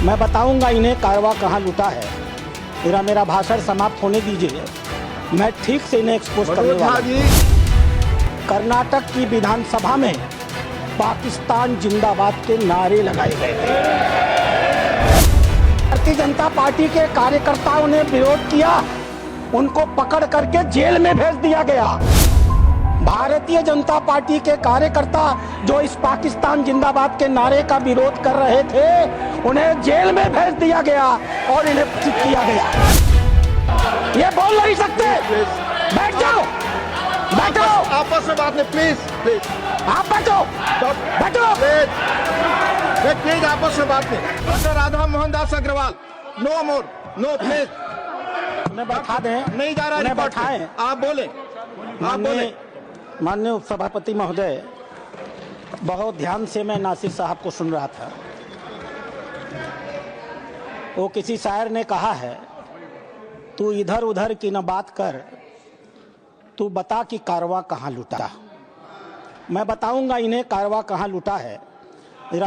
मैं बताऊंगा इन्हें कारवा कहाँ लूटा है। मेरा भाषण समाप्त होने दीजिए, मैं ठीक से इन्हें एक्सपोज करने वाला हूं। कर्नाटक की विधानसभा में पाकिस्तान जिंदाबाद के नारे लगाए गए थे। भारतीय जनता पार्टी के कार्यकर्ताओं ने विरोध किया, उनको पकड़ करके जेल में भेज दिया गया। भारतीय जनता पार्टी के कार्यकर्ता जो इस पाकिस्तान जिंदाबाद के नारे का विरोध कर रहे थे, उन्हें जेल में भेज दिया गया और इन्हें सूचित किया गया। ये बोल नहीं सकते, बैठ जाओ, बैठो, आपस में बात नहीं, प्लीज प्लीज आप बैठो, बैठो, प्लीज आपस में बात नहीं। Doctor Radha Mohan Das Agarwal, no more, no please. उन्हें बैठा दें, नहीं जा रहा, उन्हें बैठाएं। आप बोले, आप बोले। माननीय उपसभापति महोदय, बहुत ध्यान से मैं नासिर साहब को सुन रहा था। वो किसी शायर ने कहा है, तू इधर उधर की न बात कर, तू बता कि कारवा कहाँ लूटा। मैं बताऊंगा इन्हें कारवा कहाँ लूटा है।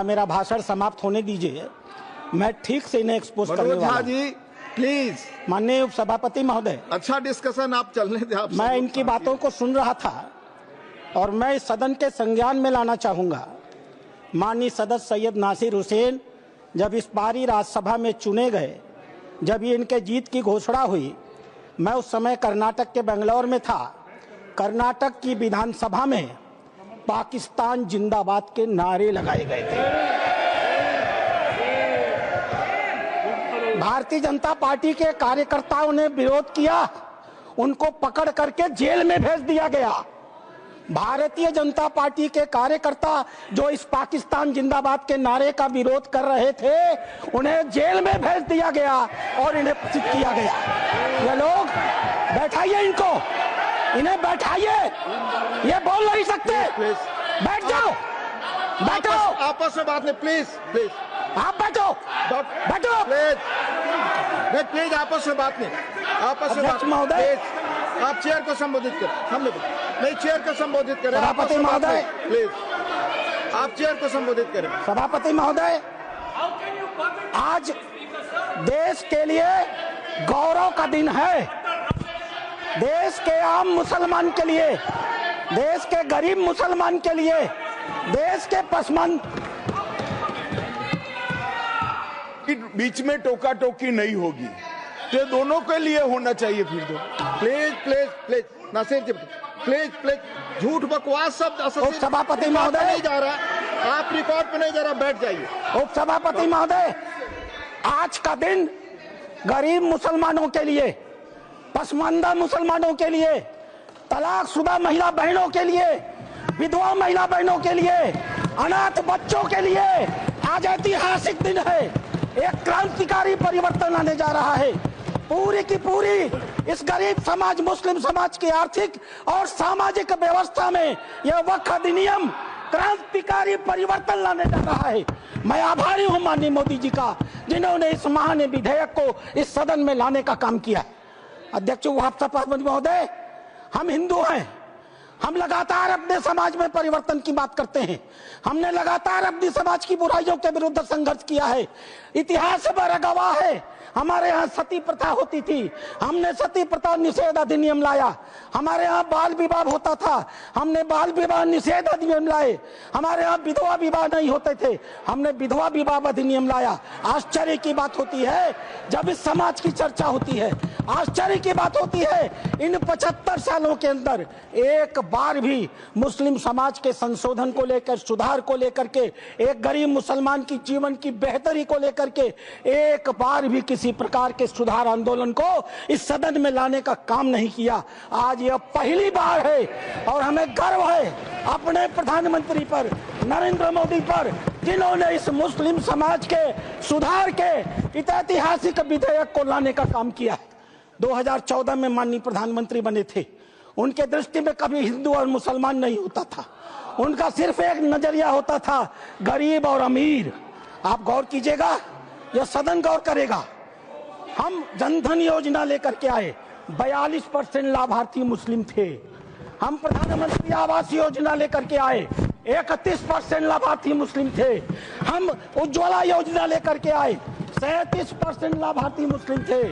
मेरा भाषण समाप्त होने दीजिए, मैं ठीक से इन्हें एक्सपोज करने वाला हूं। जी प्लीज। माननीय उपसभापति महोदय, अच्छा डिस्कशन आप चलने दें। आप मैं इनकी बातों को सुन रहा था और मैं इस सदन के संज्ञान में लाना चाहूंगा। माननीय सदस्य सैयद नासिर हुसैन जब इस बारी राज्यसभा में चुने गए, जब ये इनके जीत की घोषणा हुई, मैं उस समय कर्नाटक के बेंगलोर में था। कर्नाटक की विधानसभा में पाकिस्तान जिंदाबाद के नारे लगाए गए थे। भारतीय जनता पार्टी के कार्यकर्ताओं ने विरोध किया, उनको पकड़ करके जेल में भेज दिया गया। भारतीय जनता पार्टी के कार्यकर्ता जो इस पाकिस्तान जिंदाबाद के नारे का विरोध कर रहे थे, उन्हें जेल में भेज दिया गया और इन्हें सूचित किया गया। ये लोग, बैठाइए इनको, इन्हें बैठाइए, ये बोल नहीं सकते, बैठ जाओ, बैठो, आपस में बात नहीं, प्लीज प्लीज आप बैठो, बैठो, प्लीज प्लीज आपस में बात नहीं, आपस में बात महोदय, आप चेयर को संबोधित करें। हमने नहीं, चेयर को संबोधित करें। सभापति महोदय, प्लीज आप चेयर को संबोधित करें। सभापति महोदय, आज देश के लिए गौरव का दिन है। देश के आम मुसलमान के लिए, देश के गरीब मुसलमान के लिए, देश के पसमंद बीच में टोका टोकी नहीं होगी, तो दोनों के लिए होना चाहिए। फिर तो please please please Nasir ji, please please, झूठ बकवास सब उपसभापति महोदय नहीं जा रहा, आप रिकॉर्ड पे नहीं जा रहा, बैठ जाइए। उपसभापति महोदय, आज का दिन गरीब मुसलमानों के लिए, पसमानदा मुसलमानों के लिए, तलाकशुदा महिला बहनों के लिए, विधवा महिला बहनों के लिए, अनाथ बच्चों के लिए आज ऐतिहासिक दिन है। एक क्रांतिकारी परिवर्तन आने जा रहा है। पूरी की पूरी इस गरीब समाज, मुस्लिम समाज की आर्थिक और सामाजिक व्यवस्था में यह वक्फ अधिनियम क्रांतिकारी परिवर्तन लाने जा रहा है। मैं आभारी हूं माननीय मोदी जी का, जिन्होंने इस महान विधेयक को इस सदन में लाने का काम किया। अध्यक्ष उपसभापति महोदय, हम हिंदू हैं, हम लगातार अपने समाज में परिवर्तन की बात करते हैं। हमने लगातार अपनी समाज की बुराइयों के विरुद्ध संघर्ष किया है। इतिहास पर गवाह है, हमारे यहाँ सती प्रथा होती थी, हमने सती प्रथा निषेध अधिनियम लाया। हमारे यहाँ बाल विवाह होता था, हमने बाल विवाह निषेध अधिनियम लाए। हमारे यहाँ विधवा विवाह नहीं होते थे, हमने विधवा विवाह अधिनियम लाया। आश्चर्य की बात होती है जब इस समाज की चर्चा होती है, आश्चर्य की बात होती है इन 75 सालों के अंदर एक बार भी मुस्लिम समाज के संशोधन को लेकर, सुधार को लेकर के, एक गरीब मुसलमान की जीवन की बेहतरी को लेकर के एक बार भी किसी प्रकार के सुधार आंदोलन को इस सदन में लाने का काम नहीं किया। आज यह पहली बार है और हमें गर्व है अपने प्रधानमंत्री पर, नरेंद्र मोदी पर, जिन्होंने इस मुस्लिम समाज के सुधार के इस ऐतिहासिक विधेयक को लाने का काम किया है। 2014 में माननीय प्रधानमंत्री बने थे, उनके दृष्टि में कभी हिंदू और मुसलमान नहीं होता था, उनका सिर्फ एक नजरिया होता था, गरीब और अमीर। आप गौर कीजिएगा, यह सदन गौर करेगा। हम जनधन योजना लेकर के आए, 42% लाभार्थी मुस्लिम थे। हम प्रधानमंत्री आवास योजना लेकर के आए, 31% लाभार्थी मुस्लिम थे। हम उज्ज्वला योजना लेकर के आए, 37% लाभार्थी मुस्लिम थे।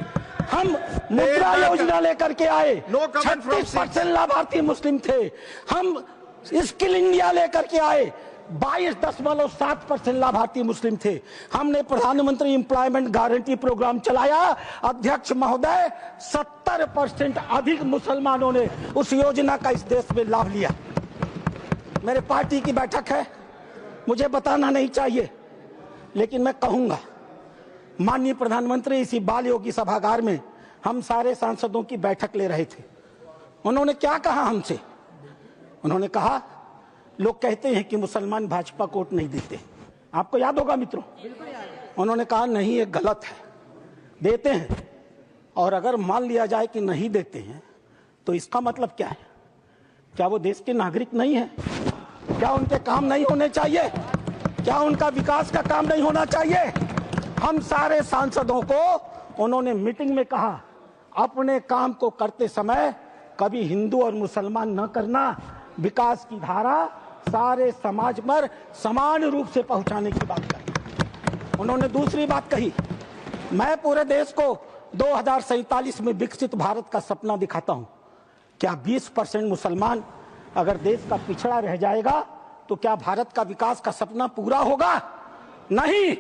हम मुद्रा योजना लेकर के आए, 36% लाभार्थी मुस्लिम थे। हम स्किल इंडिया लेकर के आए, 22.7% लाभार्थी मुस्लिम थे। हमने प्रधानमंत्री एम्प्लॉयमेंट गारंटी प्रोग्राम चलाया, अध्यक्ष महोदय 70% अधिक मुसलमानों ने उस योजना का इस देश में लाभ लिया। मेरे पार्टी की बैठक है, मुझे बताना नहीं चाहिए, लेकिन मैं कहूंगा, माननीय प्रधानमंत्री इसी बाल योगी सभागार में हम सारे सांसदों की बैठक ले रहे थे। उन्होंने क्या कहा हमसे? उन्होंने कहा, लोग कहते हैं कि मुसलमान भाजपा को वोट नहीं देते। आपको याद होगा मित्रों, उन्होंने कहा नहीं, ये गलत है, देते हैं। और अगर मान लिया जाए कि नहीं देते हैं तो इसका मतलब क्या है? क्या वो देश के नागरिक नहीं है? क्या उनके काम नहीं होने चाहिए? क्या उनका विकास का काम नहीं होना चाहिए? हम सारे सांसदों को उन्होंने मीटिंग में कहा, अपने काम को करते समय कभी हिंदू और मुसलमान न करना, विकास की धारा सारे समाज पर समान रूप से पहुंचाने की बात कही। उन्होंने दूसरी बात कही, मैं पूरे देश को 2047 में विकसित भारत का सपना दिखाता हूं। क्या 20% मुसलमान अगर देश का पिछड़ा रह जाएगा तो क्या भारत का विकास का सपना पूरा होगा? नहीं।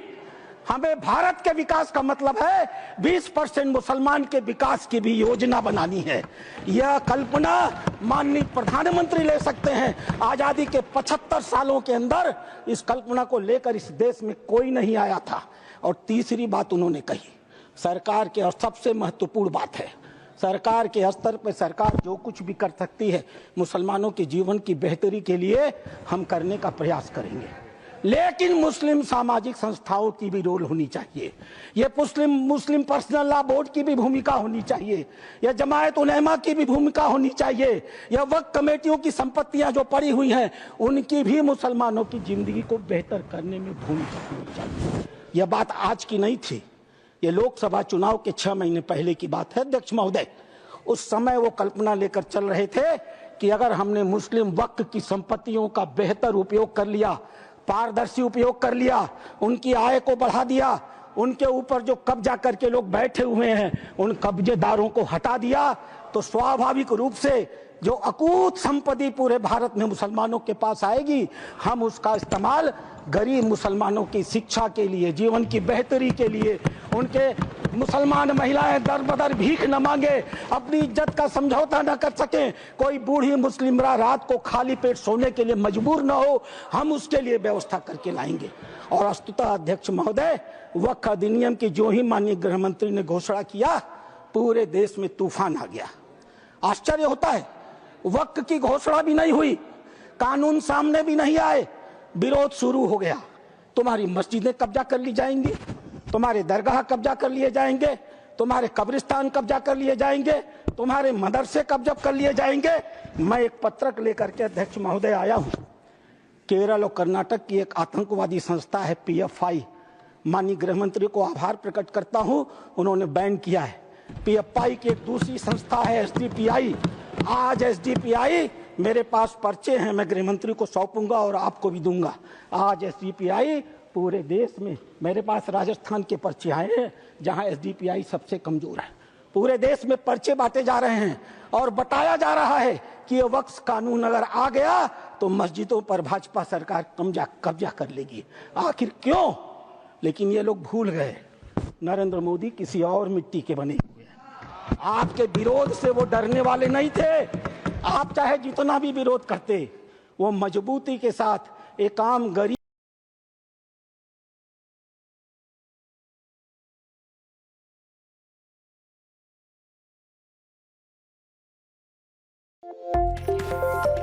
हमें भारत के विकास का मतलब है 20% मुसलमान के विकास की भी योजना बनानी है। यह कल्पना माननीय प्रधानमंत्री ले सकते हैं। आजादी के 75 सालों के अंदर इस कल्पना को लेकर इस देश में कोई नहीं आया था। और तीसरी बात उन्होंने कही, सरकार के, और सबसे महत्वपूर्ण बात है, सरकार के स्तर पर सरकार जो कुछ भी कर सकती है मुसलमानों के जीवन की बेहतरी के लिए हम करने का प्रयास करेंगे। लेकिन मुस्लिम सामाजिक संस्थाओं की भी रोल होनी चाहिए। ये मुस्लिम पर्सनल लॉ बोर्ड की भी भूमिका होनी चाहिए। यह जमायत उलेमा की भी भूमिका होनी चाहिए। यह वक्फ कमेटियों की संपत्तियां जो पड़ी हुई हैं उनकी भी मुसलमानों की जिंदगी को बेहतर करने में भूमिका होनी चाहिए। यह बात आज की नहीं थी, ये लोकसभा चुनाव के 6 महीने पहले की बात है अध्यक्ष महोदय। उस समय वो कल्पना लेकर चल रहे थे कि अगर हमने मुस्लिम वक्फ की संपत्तियों का बेहतर उपयोग कर लिया, पारदर्शी उपयोग कर लिया, उनकी आय को बढ़ा दिया, उनके ऊपर जो कब्जा करके लोग बैठे हुए हैं उन कब्जेदारों को हटा दिया, तो स्वाभाविक रूप से जो अकूत संपत्ति पूरे भारत में मुसलमानों के पास आएगी, हम उसका इस्तेमाल गरीब मुसलमानों की शिक्षा के लिए, जीवन की बेहतरी के लिए, उनके मुसलमान महिलाएं दर बदर भीख न मांगे, अपनी इज्जत का समझौता न कर सके, कोई बूढ़ी मुस्लिमरा रात को खाली पेट सोने के लिए मजबूर न हो, हम उसके लिए व्यवस्था करके लाएंगे। और वस्तुतः अध्यक्ष महोदय, वक्फ अधिनियम की जो ही माननीय गृह मंत्री ने घोषणा किया, पूरे देश में तूफान आ गया। आश्चर्य होता है, वक्फ की घोषणा भी नहीं हुई, कानून सामने भी नहीं आए, विरोध शुरू हो गया। तुम्हारी मस्जिदें कब्जा कर ली जाएंगी, तुम्हारे दरगाह कब्जा कर लिए जाएंगे, तुम्हारे कब्रिस्तान कब्जा कर लिए जाएंगे, तुम्हारे मदरसे कब्जा कर लिए जाएंगे। मैं एक पत्रक लेकर के अध्यक्ष महोदय आया हूं। केरल और कर्नाटक की एक आतंकवादी संस्था है PFI, माननीय गृह मंत्री को आभार प्रकट करता हूं, उन्होंने बैन किया है। PFI की एक दूसरी संस्था है SDPI। आज SDPI, मेरे पास पर्चे हैं, मैं गृह मंत्री को सौंपूंगा और आपको भी दूंगा। आज SDPI पूरे देश में, मेरे पास राजस्थान के पर्चे आए हैं जहां SDPI सबसे कमजोर है। पूरे देश में पर्चे बांटे जा रहे हैं और बताया जा रहा है कि ये वक्फ कानून अगर आ गया तो मस्जिदों पर भाजपा सरकार कब्जा कर लेगी। आखिर क्यों? लेकिन ये लोग भूल गए, नरेंद्र मोदी किसी और मिट्टी के बने हुए हैं। आपके विरोध से वो डरने वाले नहीं थे। आप चाहे जितना भी विरोध करते, वो मजबूती के साथ एक आम गरीब Thank you.